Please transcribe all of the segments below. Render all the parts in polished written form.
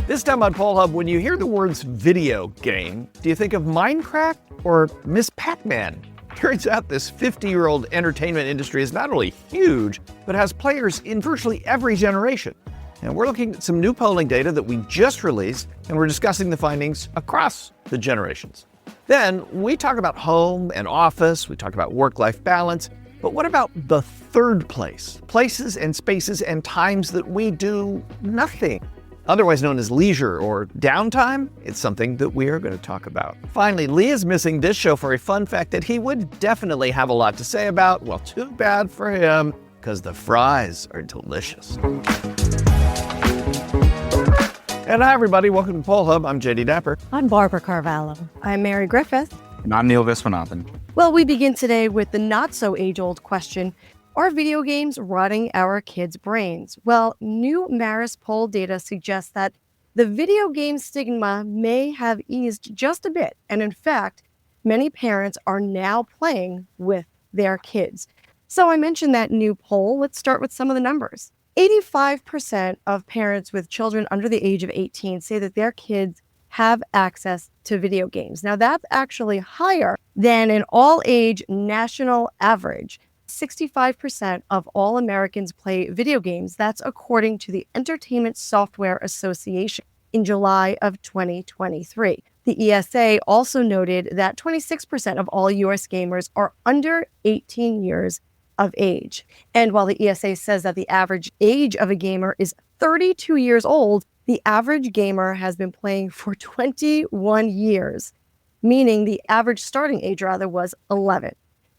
This time on Poll Hub, when you hear the words video game, do you think of Minecraft or Miss Pac-Man? Turns out this 50-year-old entertainment industry is not only huge, but has players in virtually every generation. And we're looking at some new polling data that we just released, and we're discussing the findings across the generations. Then we talk about home and office, we talk about work-life balance, but what about the third place? Places and spaces and times that we do nothing. Otherwise known as leisure or downtime, it's something that we are going to talk about. Finally, Lee is missing this show for a fun fact that he would definitely have a lot to say about. Well, too bad for him, because the fries are delicious. And hi, everybody. Welcome to Poll Hub. I'm JD Dapper. I'm Barbara Carvalho. I'm Mary Griffith. And I'm Neil Viswanathan. Well, we begin today with the not-so-age-old question, are video games rotting our kids' brains? Well, new Marist poll data suggests that the video game stigma may have eased just a bit. And in fact, many parents are now playing with their kids. So I mentioned that new poll. Let's start with some of the numbers. 85% of parents with children under the age of 18 say that their kids have access to video games. Now, that's actually higher than an all-age national average. 65% of all Americans play video games. That's according to the Entertainment Software Association in July of 2023. The ESA also noted that 26% of all U.S. gamers are under 18 years of age. And while the ESA says that the average age of a gamer is 32 years old, the average gamer has been playing for 21 years, meaning the average starting age was 11.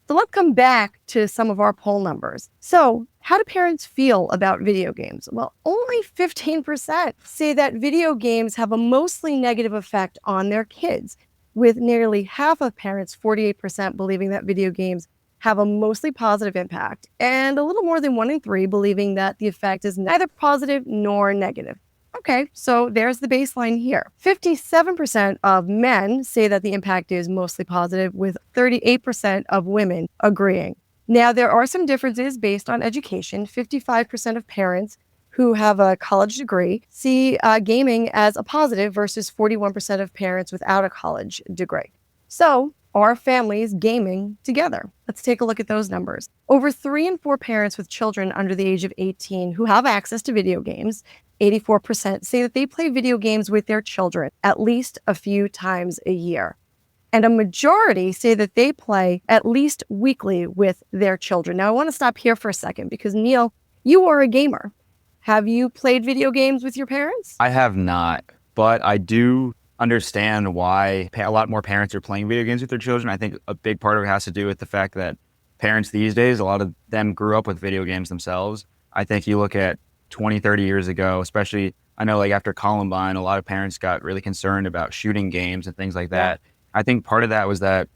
So let's come back to some of our poll numbers. So how do parents feel about video games? Well, only 15% say that video games have a mostly negative effect on their kids, with nearly half of parents, 48%, believing that video games have a mostly positive impact, and a little more than 1 in 3 believing that the effect is neither positive nor negative. Okay, so there's the baseline here. 57% of men say that the impact is mostly positive, with 38% of women agreeing. Now, there are some differences based on education. 55% of parents who have a college degree see gaming as a positive versus 41% of parents without a college degree. So, are families gaming together? Let's take a look at those numbers. Over 3 in 4 parents with children under the age of 18 who have access to video games, 84% say that they play video games with their children at least a few times a year. And a majority say that they play at least weekly with their children. Now, I want to stop here for a second because, Neil, you are a gamer. Have you played video games with your parents? I have not, but I do understand why a lot more parents are playing video games with their children. I think a big part of it has to do with the fact that parents these days, a lot of them grew up with video games themselves. I think you look at 20, 30 years ago, especially, I know like after Columbine, a lot of parents got really concerned about shooting games and things like that. Yeah. I think part of that was that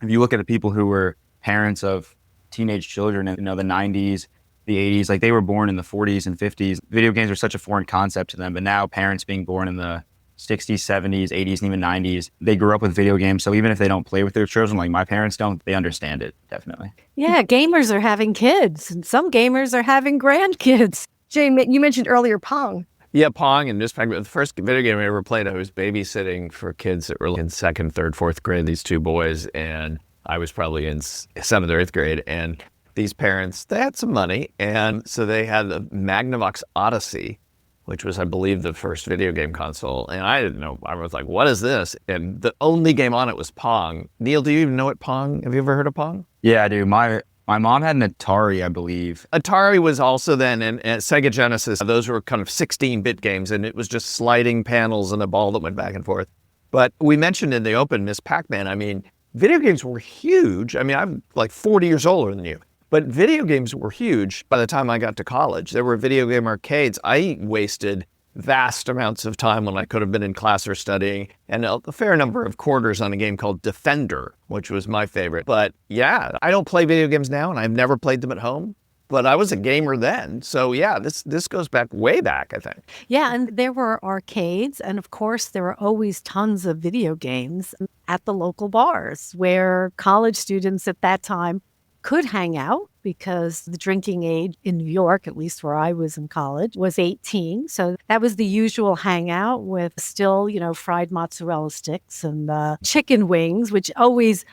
if you look at the people who were parents of teenage children in the 90s, the 80s, like they were born in the 40s and 50s. Video games are such a foreign concept to them, but now parents being born in the 60s, 70s, 80s, and even 90s, they grew up with video games. So even if they don't play with their children, like my parents don't, they understand it, definitely. Yeah, gamers are having kids, and some gamers are having grandkids. Jay, you mentioned earlier Pong. Yeah, Pong and just the first video game I ever played, I was babysitting for kids that were in 2nd, 3rd, 4th grade, these 2 boys, and I was probably in 7th or 8th grade, and these parents, they had some money, and so they had the Magnavox Odyssey, which was, I believe, the first video game console. And I didn't know. I was like, what is this? And the only game on it was Pong. Neil, do you even know what Pong? Have you ever heard of Pong? Yeah, I do. My mom had an Atari, I believe. Atari was also then, and Sega Genesis. Those were kind of 16-bit games, and it was just sliding panels and a ball that went back and forth. But we mentioned in the open, Miss Pac-Man, I mean, video games were huge. I mean, I'm like 40 years older than you. But video games were huge by the time I got to college. There were video game arcades. I wasted vast amounts of time when I could have been in class or studying, and a fair number of quarters on a game called Defender, which was my favorite. But yeah, I don't play video games now, and I've never played them at home. But I was a gamer then. So yeah, this goes back way back, I think. Yeah, and there were arcades, and of course, there were always tons of video games at the local bars where college students at that time could hang out because the drinking age in New York, at least where I was in college, was 18. So that was the usual hangout with still, fried mozzarella sticks and chicken wings, which always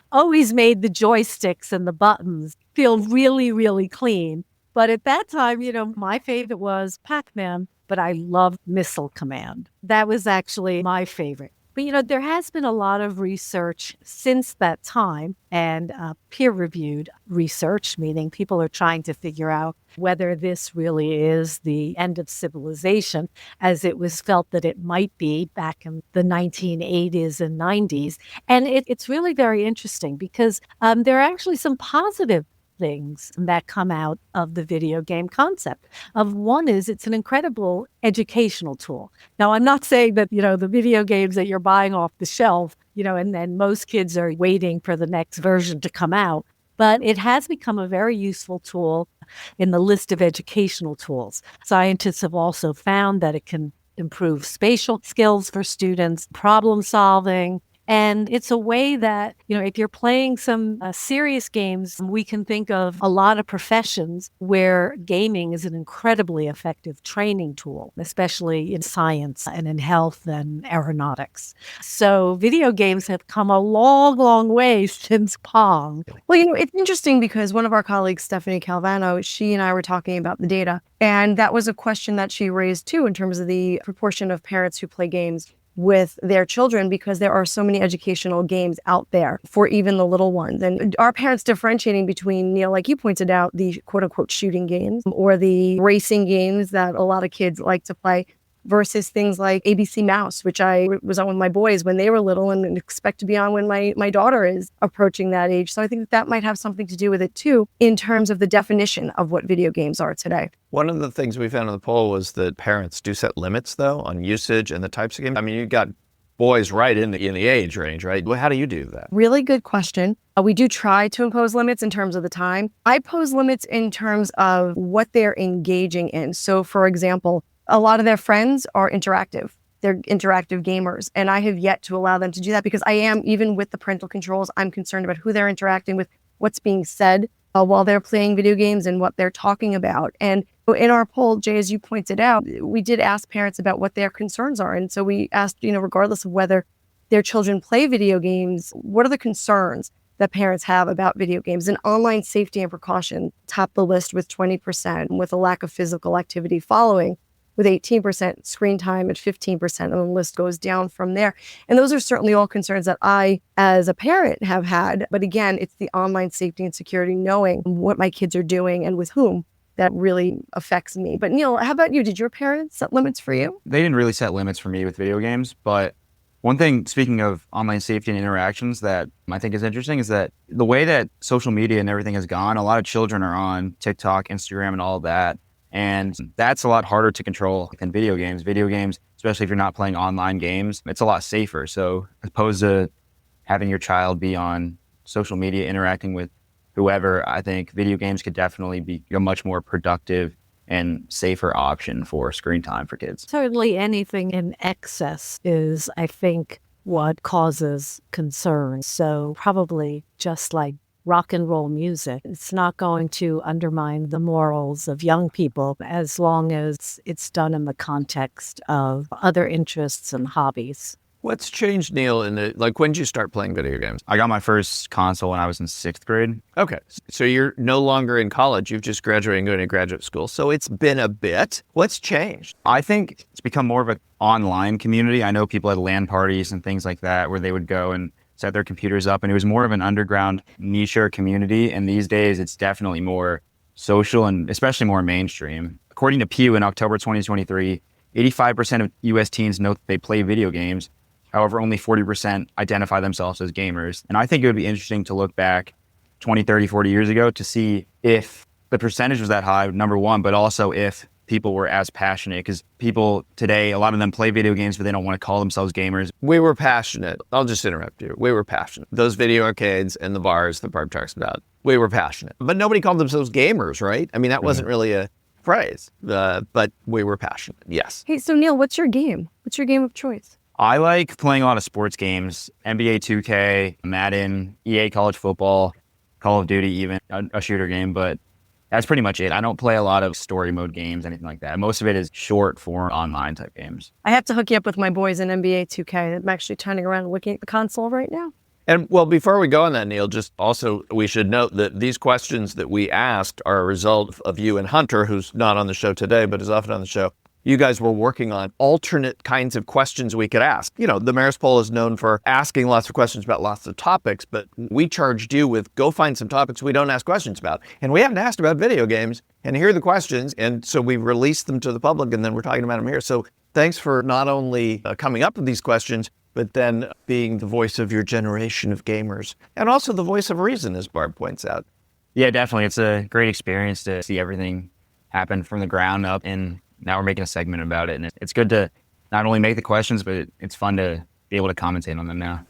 made the joysticks and the buttons feel really, really clean. But at that time, my favorite was Pac-Man, but I loved Missile Command. That was actually my favorite. But, there has been a lot of research since that time and peer-reviewed research, meaning people are trying to figure out whether this really is the end of civilization, as it was felt that it might be back in the 1980s and 90s. And it's really very interesting because there are actually some positive things that come out of the video game concept. One is it's an incredible educational tool. Now, I'm not saying that, the video games that you're buying off the shelf, and then most kids are waiting for the next version to come out, but it has become a very useful tool in the list of educational tools. Scientists have also found that it can improve spatial skills for students, problem solving. And it's a way that, if you're playing some serious games, we can think of a lot of professions where gaming is an incredibly effective training tool, especially in science and in health and aeronautics. So video games have come a long, long way since Pong. Well, it's interesting because one of our colleagues, Stephanie Calvano, she and I were talking about the data. And that was a question that she raised too, in terms of the proportion of parents who play games with their children, because there are so many educational games out there for even the little ones. And our parents differentiating between, Neil, like you pointed out, the quote unquote shooting games or the racing games that a lot of kids like to play versus things like ABC Mouse, which I was on with my boys when they were little and expect to be on when my daughter is approaching that age. So I think that might have something to do with it too, in terms of the definition of what video games are today. One of the things we found in the poll was that parents do set limits, though, on usage and the types of games. I mean, you got boys right in the age range, right? Well, how do you do that? Really good question. We do try to impose limits in terms of the time. I pose limits in terms of what they're engaging in. So, for example, a lot of their friends are interactive. They're interactive gamers. And I have yet to allow them to do that because I am, even with the parental controls, I'm concerned about who they're interacting with, what's being said while they're playing video games and what they're talking about. And in our poll, Jay, as you pointed out, we did ask parents about what their concerns are. And so we asked, regardless of whether their children play video games, what are the concerns that parents have about video games? And online safety and precaution top the list with 20%, with a lack of physical activity following, with 18%, screen time at 15%, and the list goes down from there. And those are certainly all concerns that I, as a parent, have had. But again, it's the online safety and security, knowing what my kids are doing and with whom, that really affects me. But Neil, how about you? Did your parents set limits for you? They didn't really set limits for me with video games, but one thing, speaking of online safety and interactions, that I think is interesting is that the way that social media and everything has gone, a lot of children are on TikTok, Instagram, and all of that. And that's a lot harder to control than video games. Video games, especially if you're not playing online games, it's a lot safer. So as opposed to having your child be on social media interacting with whoever, I think video games could definitely be a much more productive and safer option for screen time for kids. Certainly anything in excess is, I think, what causes concern. So probably just like rock and roll music, it's not going to undermine the morals of young people as long as it's done in the context of other interests and hobbies. What's changed, Neil, when did you start playing video games? I got my first console when I was in 6th grade. Okay, so you're no longer in college. You've just graduated and going to graduate school. So it's been a bit. What's changed? I think it's become more of an online community. I know people had LAN parties and things like that where they would go and set their computers up, and it was more of an underground niche community. And these days, it's definitely more social and especially more mainstream. According to Pew in October 2023, 85% of U.S. teens note that they play video games. However, only 40% identify themselves as gamers. And I think it would be interesting to look back 20, 30, 40 years ago to see if the percentage was that high, number one, but also if people were as passionate. Because people today, a lot of them play video games, but they don't want to call themselves gamers. We were passionate. I'll just interrupt you. We were passionate. Those video arcades and the bars that Barb talks about, we were passionate. But nobody called themselves gamers, right? I mean, that wasn't really a phrase, but we were passionate, yes. Hey, so Neil, what's your game? What's your game of choice? I like playing a lot of sports games, NBA 2K, Madden, EA College Football. Call of Duty, even a shooter game, but that's pretty much it. I don't play a lot of story mode games, anything like that. Most of it is short form online type games. I have to hook you up with my boys in NBA 2K. I'm actually turning around and looking at the console right now. And well, before we go on that, Neil, just also we should note that these questions that we asked are a result of you and Hunter, who's not on the show today, but is often on the show. You guys were working on alternate kinds of questions we could ask. You know, the Mayor's Poll is known for asking lots of questions about lots of topics, but we charged you with go find some topics we don't ask questions about. And we haven't asked about video games, and here are the questions. And so we released them to the public, and then we're talking about them here. So thanks for not only coming up with these questions, but then being the voice of your generation of gamers, and also the voice of reason, as Barb points out. Yeah, definitely. It's a great experience to see everything happen from the ground up, and now we're making a segment about it. And it's good to not only make the questions, but it's fun to be able to commentate on them now.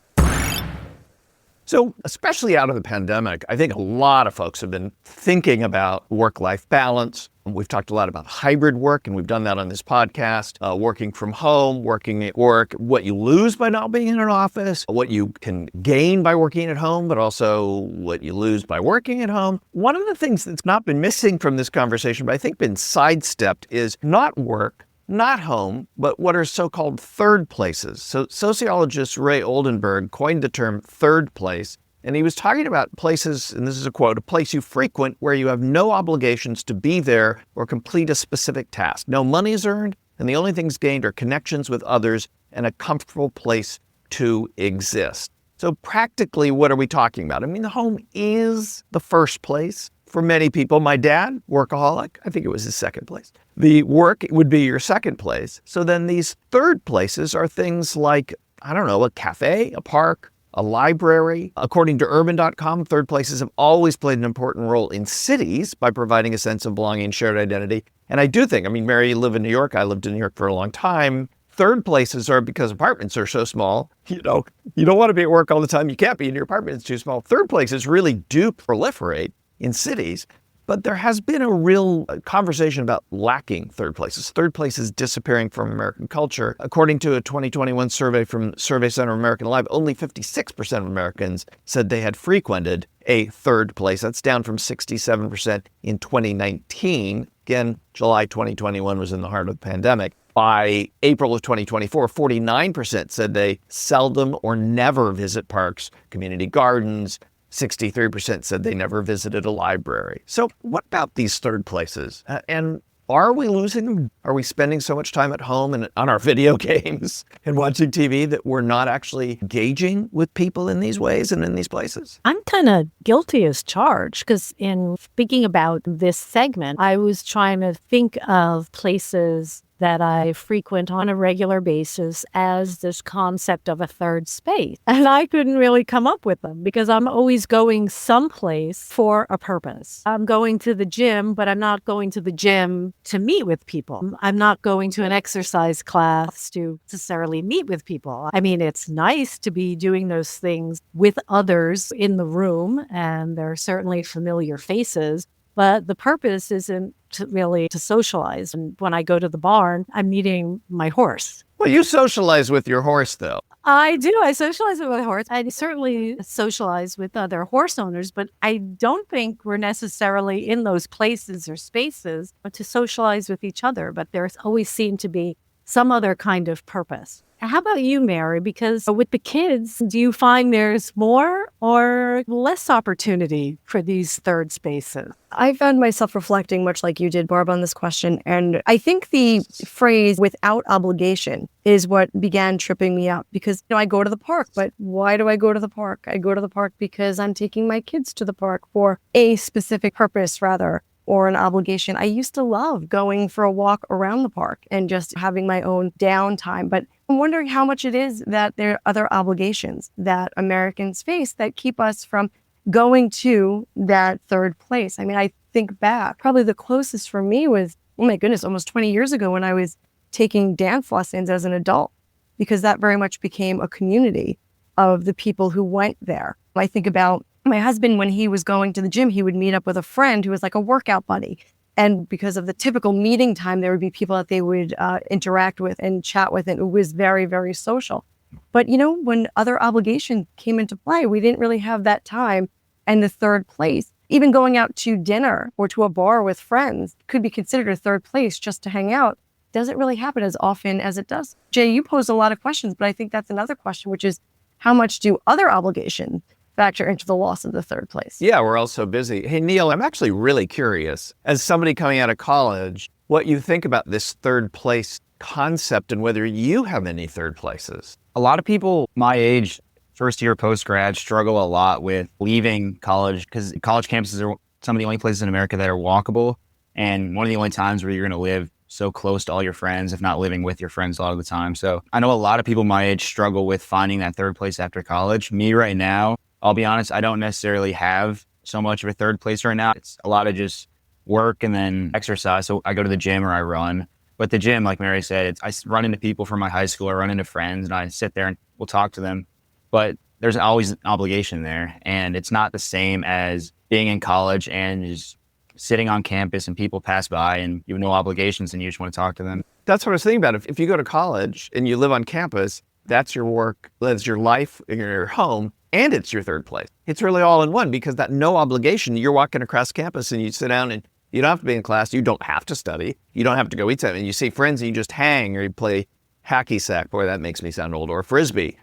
So, especially out of the pandemic, I think a lot of folks have been thinking about work-life balance. We've talked a lot about hybrid work, and we've done that on this podcast, working from home, working at work, what you lose by not being in an office, what you can gain by working at home, but also what you lose by working at home. One of the things that's not been missing from this conversation, but I think been sidestepped, is not work, not home, but what are so-called third places. So sociologist Ray Oldenburg coined the term third place, and he was talking about places, and this is a quote, a place you frequent where you have no obligations to be there or complete a specific task. No money is earned, and the only things gained are connections with others and a comfortable place to exist. So practically, what are we talking about? I mean, the home is the first place. For many people, my dad, workaholic, I think it was his second place. The work would be your second place. So then these third places are things like, I don't know, a cafe, a park, a library. According to urban.com, third places have always played an important role in cities by providing a sense of belonging and shared identity. And I do think, I mean, Mary, you live in New York. I lived in New York for a long time. Third places are because apartments are so small. You know, you don't want to be at work all the time. You can't be in your apartment. It's too small. Third places really do proliferate in cities, but there has been a real conversation about lacking third places disappearing from American culture. According to a 2021 survey from Survey Center of American Life, only 56% of Americans said they had frequented a third place. That's down from 67% in 2019. Again, July 2021 was in the heart of the pandemic. By April of 2024, 49% said they seldom or never visit parks, community gardens. 63% said they never visited a library. So what about these third places? And are we losing them? Are we spending so much time at home and on our video games and watching TV that we're not actually engaging with people in these ways and in these places? I'm kind of guilty as charged because in speaking about this segment, I was trying to think of places that I frequent on a regular basis as this concept of a third space. And I couldn't really come up with them because I'm always going someplace for a purpose. I'm going to the gym, but I'm not going to the gym to meet with people. I'm not going to an exercise class to necessarily meet with people. I mean, it's nice to be doing those things with others in the room, and there are certainly familiar faces. But the purpose isn't really to socialize. And when I go to the barn, I'm meeting my horse. Well, you socialize with your horse, though. I do. I socialize with my horse. I certainly socialize with other horse owners, but I don't think we're necessarily in those places or spaces to socialize with each other. But there's always seemed to be some other kind of purpose. How about you, Mary? Because with the kids, do you find there's more or less opportunity for these third spaces? I found myself reflecting much like you did, Barb, on this question. And I think the phrase without obligation is what began tripping me up because, I go to the park, but why do I go to the park? I go to the park because I'm taking my kids to the park for a specific purpose, rather, or an obligation. I used to love going for a walk around the park and just having my own downtime. But I'm wondering how much it is that there are other obligations that Americans face that keep us from going to that third place. I mean, I think back, probably the closest for me was, oh my goodness, almost 20 years ago when I was taking dance lessons as an adult, because that very much became a community of the people who went there. I think about my husband, when he was going to the gym, he would meet up with a friend who was like a workout buddy. And because of the typical meeting time, there would be people that they would interact with and chat with, and it was very, very social. But, when other obligations came into play, we didn't really have that time And the third place, even going out to dinner or to a bar with friends, could be considered a third place just to hang out. Doesn't really happen as often as it does. Jay, you posed a lot of questions, but I think that's another question, which is how much do other obligations factor into the loss of the third place? Yeah, we're all so busy. Hey, Neil, I'm actually really curious, as somebody coming out of college, what you think about this third place concept and whether you have any third places. A lot of people my age, first year post-grad, struggle a lot with leaving college because college campuses are some of the only places in America that are walkable and one of the only times where you're going to live so close to all your friends, if not living with your friends a lot of the time. So I know a lot of people my age struggle with finding that third place after college. Me right now, I'll be honest, I don't necessarily have so much of a third place right now. It's a lot of just work and then exercise. So I go to the gym or I run. But the gym, like Mary said, I run into people from my high school, I run into friends and I sit there and we'll talk to them. But there's always an obligation there. And it's not the same as being in college and just sitting on campus and people pass by and you have no obligations and you just want to talk to them. That's what I was thinking about. If you go to college and you live on campus, that's your work, that's your life, your home, and it's your third place. It's really all in one because that no obligation, you're walking across campus and you sit down and you don't have to be in class. You don't have to study. You don't have to go eat something. You see friends and you just hang or you play hacky sack. Boy, that makes me sound old. Or frisbee.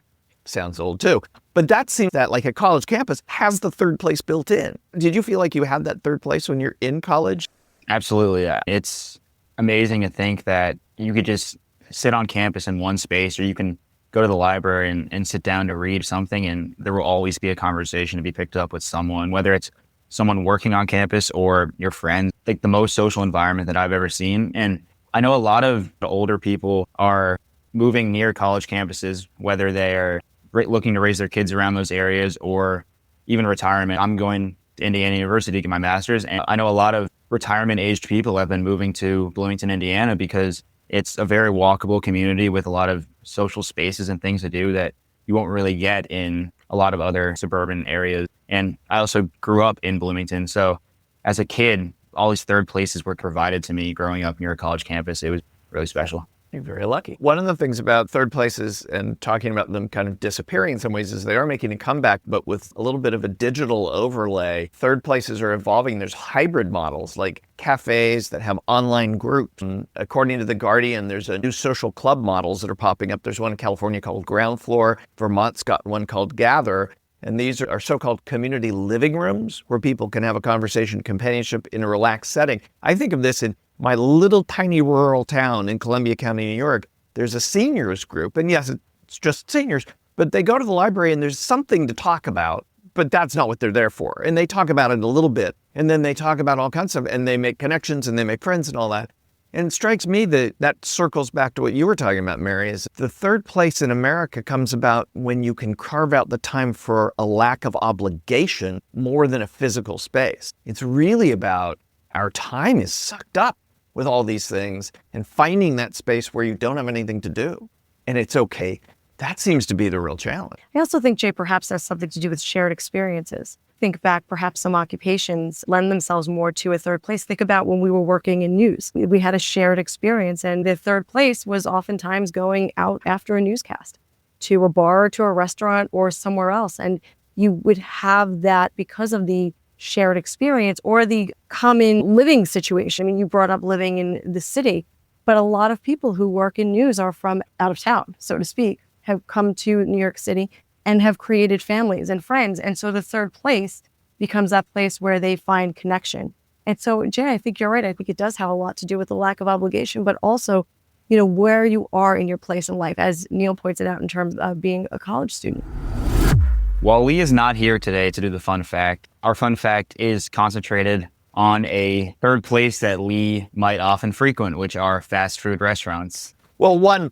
Sounds old too. But that seems that like a college campus has the third place built in. Did you feel like you had that third place when you're in college? Absolutely. Yeah. It's amazing to think that you could just sit on campus in one space or you can go to the library and sit down to read something and there will always be a conversation to be picked up with someone, whether it's someone working on campus or your friends. Like the most social environment that I've ever seen. And I know a lot of the older people are moving near college campuses, whether they're looking to raise their kids around those areas or even retirement. I'm going to Indiana University to get my master's. And I know a lot of retirement aged people have been moving to Bloomington, Indiana because it's a very walkable community with a lot of social spaces and things to do that you won't really get in a lot of other suburban areas. And I also grew up in Bloomington. So as a kid, all these third places were provided to me growing up near a college campus. It was really special. You're very lucky. One of the things about third places and talking about them kind of disappearing in some ways is they are making a comeback, but with a little bit of a digital overlay. Third places are evolving. There's hybrid models like cafes that have online groups. And according to The Guardian, there's a new social club models that are popping up. There's one in California called Ground Floor. Vermont's got one called Gather. And these are so-called community living rooms where people can have a conversation, companionship in a relaxed setting. I think of this in my little tiny rural town in Columbia County, New York. There's a seniors group, and yes, it's just seniors, but they go to the library and there's something to talk about, but that's not what they're there for. And they talk about it a little bit, and then they talk about all kinds of stuff, and they make connections and they make friends and all that. And it strikes me that that circles back to what you were talking about, Mary, is the third place in America comes about when you can carve out the time for a lack of obligation more than a physical space. It's really about our time is sucked up with all these things and finding that space where you don't have anything to do. And it's okay. That seems to be the real challenge. I also think, Jay, perhaps that's something to do with shared experiences. Think back, perhaps some occupations lend themselves more to a third place. Think about when we were working in news. We had a shared experience, and the third place was oftentimes going out after a newscast to a bar, to a restaurant, or somewhere else. And you would have that because of the shared experience or the common living situation. I mean, you brought up living in the city, but a lot of people who work in news are from out of town, so to speak, have come to New York City and have created families and friends. And so the third place becomes that place where they find connection. And so, Jay, I think you're right. I think it does have a lot to do with the lack of obligation, but also, where you are in your place in life, as Neil pointed out in terms of being a college student. While Lee is not here today to do the fun fact, our fun fact is concentrated on a third place that Lee might often frequent, which are fast food restaurants. Well, one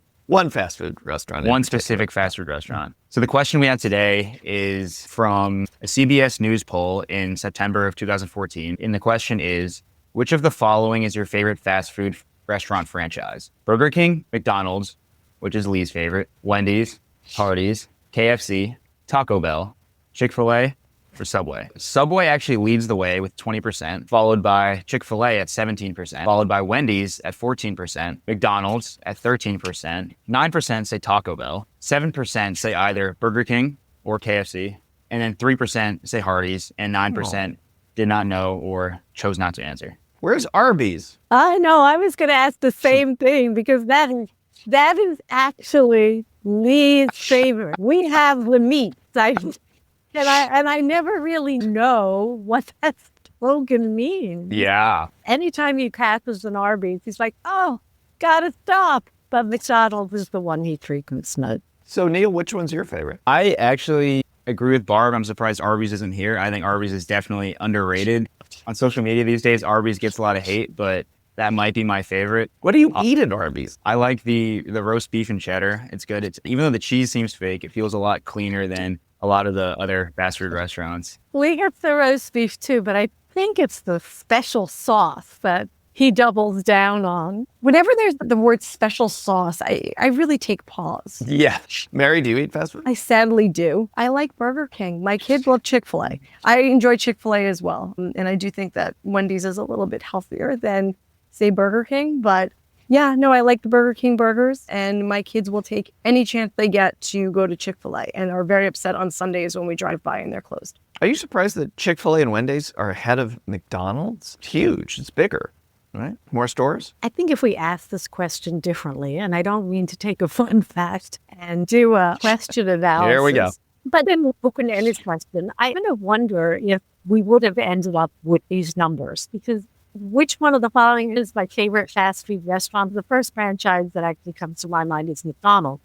fast food restaurant. One specific fast food restaurant. So the question we have today is from a CBS News poll in September of 2014. And the question is, which of the following is your favorite fast food restaurant franchise? Burger King, McDonald's, which is Lee's favorite, Wendy's, Hardee's, KFC, Taco Bell, Chick-fil-A, or Subway. Subway actually leads the way with 20%, followed by Chick-fil-A at 17%, followed by Wendy's at 14%, McDonald's at 13%, 9% say Taco Bell, 7% say either Burger King or KFC, And then 3% say Hardee's, and 9% did not know or chose not to answer. Where's Arby's? I know. I was going to ask the same thing because that is actually Lee's favorite. We have the meat. I never really know what that slogan means. Yeah. Anytime he passes an Arby's, he's like, oh, gotta stop. But McDonald's is the one he frequents. No. So, Neil, which one's your favorite? I actually agree with Barb. I'm surprised Arby's isn't here. I think Arby's is definitely underrated. On social media these days, Arby's gets a lot of hate, but that might be my favorite. What do you eat at Arby's? I like the roast beef and cheddar. It's good. Even though the cheese seems fake, it feels a lot cleaner than a lot of the other fast food restaurants. We get the roast beef too, but I think it's the special sauce that he doubles down on. Whenever there's the word special sauce, I really take pause. Yeah. Mary, do you eat fast food? I sadly do. I like Burger King. My kids love Chick-fil-A. I enjoy Chick-fil-A as well. And I do think that Wendy's is a little bit healthier than, say, Burger King. But yeah, no, I like the Burger King burgers. And my kids will take any chance they get to go to Chick-fil-A and are very upset on Sundays when we drive by and they're closed. Are you surprised that Chick-fil-A and Wendy's are ahead of McDonald's? It's huge. It's bigger, right? More stores? I think if we ask this question differently, and I don't mean to take a fun fact and do a question analysis. Here we go. But then looking at his question, I kind of wonder if we would have ended up with these numbers, because which one of the following is my favorite fast food restaurant? The first franchise that actually comes to my mind is McDonald's.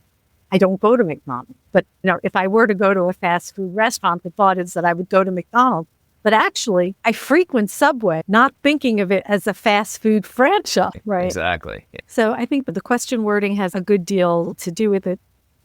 I don't go to McDonald's, but if I were to go to a fast food restaurant, the thought is that I would go to McDonald's. But actually, I frequent Subway, not thinking of it as a fast food franchise, right? Exactly. Yeah. So I think the question wording has a good deal to do with it.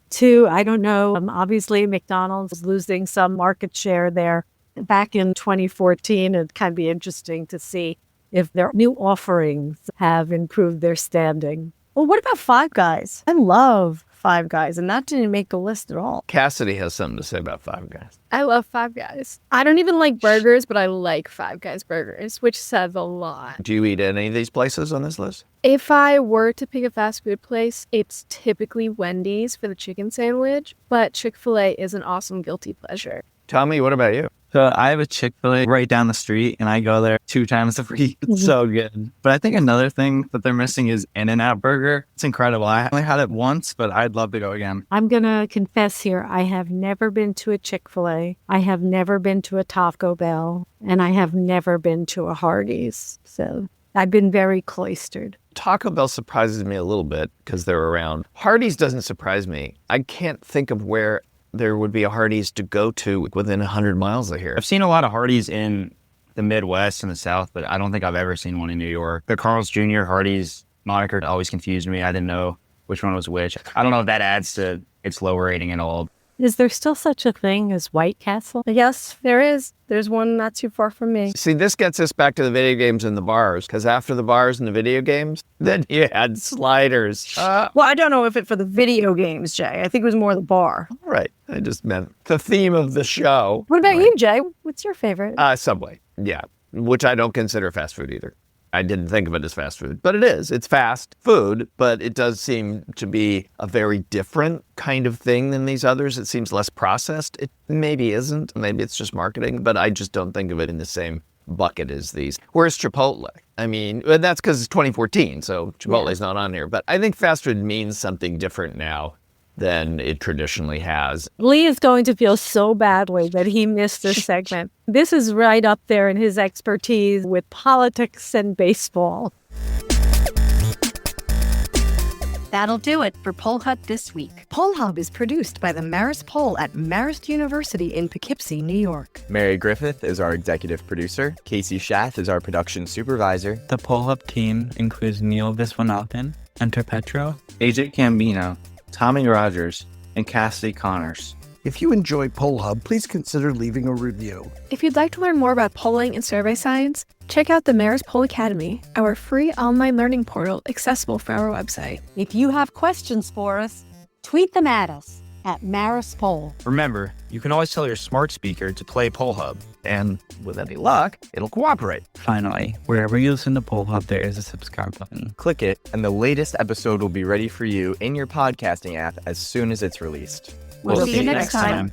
Two, I don't know. Obviously, McDonald's is losing some market share there. Back in 2014, it'd kind of be interesting to see if their new offerings have improved their standing. Well, what about Five Guys? I love Five Guys, and that didn't make the list at all. Cassidy has something to say about Five Guys. I love Five Guys. I don't even like burgers, but I like Five Guys burgers, which says a lot. Do you eat any of these places on this list? If I were to pick a fast food place, it's typically Wendy's for the chicken sandwich, but Chick-fil-A is an awesome guilty pleasure. Tommy, what about you? So I have a Chick-fil-A right down the street, and I go there 2 times a week. It's so good. But I think another thing that they're missing is In-N-Out Burger. It's incredible. I only had it once, but I'd love to go again. I'm going to confess here, I have never been to a Chick-fil-A. I have never been to a Taco Bell, and I have never been to a Hardee's. So I've been very cloistered. Taco Bell surprises me a little bit because they're around. Hardee's doesn't surprise me. I can't think of where there would be a Hardee's to go to within 100 miles of here. I've seen a lot of Hardee's in the Midwest and the South, but I don't think I've ever seen one in New York. The Carl's Jr. Hardee's moniker always confused me. I didn't know which one was which. I don't know if that adds to its low rating at all. Is there still such a thing as White Castle? Yes, there is. There's one not too far from me. See, this gets us back to the video games and the bars, because after the bars and the video games, then you had sliders. Well, I don't know if it for the video games, Jay. I think it was more the bar. All right. I just meant the theme of the show. What about you, Jay? What's your favorite? Subway. Yeah. Which I don't consider fast food either. I didn't think of it as fast food, but it is. It's fast food, but it does seem to be a very different kind of thing than these others. It seems less processed. It maybe isn't. Maybe it's just marketing, but I just don't think of it in the same bucket as these. Where's Chipotle? I mean, that's because it's 2014, so Chipotle's not on here. But I think fast food means something different now than it traditionally has. Lee is going to feel so badly that he missed this segment. This is right up there in his expertise with politics and baseball. That'll do it for Poll Hub this week. Poll Hub is produced by the Marist Poll at Marist University in Poughkeepsie, New York. Mary Griffith is our executive producer. Casey Schaff is our production supervisor. The Poll Hub team includes Neil Viswanathan, Enter Petro, AJ Cambino, Tommy Rogers, and Cassidy Connors. If you enjoy Poll Hub, please consider leaving a review. If you'd like to learn more about polling and survey science, check out the Marist Poll Academy, our free online learning portal accessible from our website. If you have questions for us, tweet them at us at Marist Poll. Remember, you can always tell your smart speaker to play Poll Hub, and with any luck, it'll cooperate. Finally, wherever you listen to Poll Hub, there is a subscribe button. Click it, and the latest episode will be ready for you in your podcasting app as soon as it's released. We'll see you next time.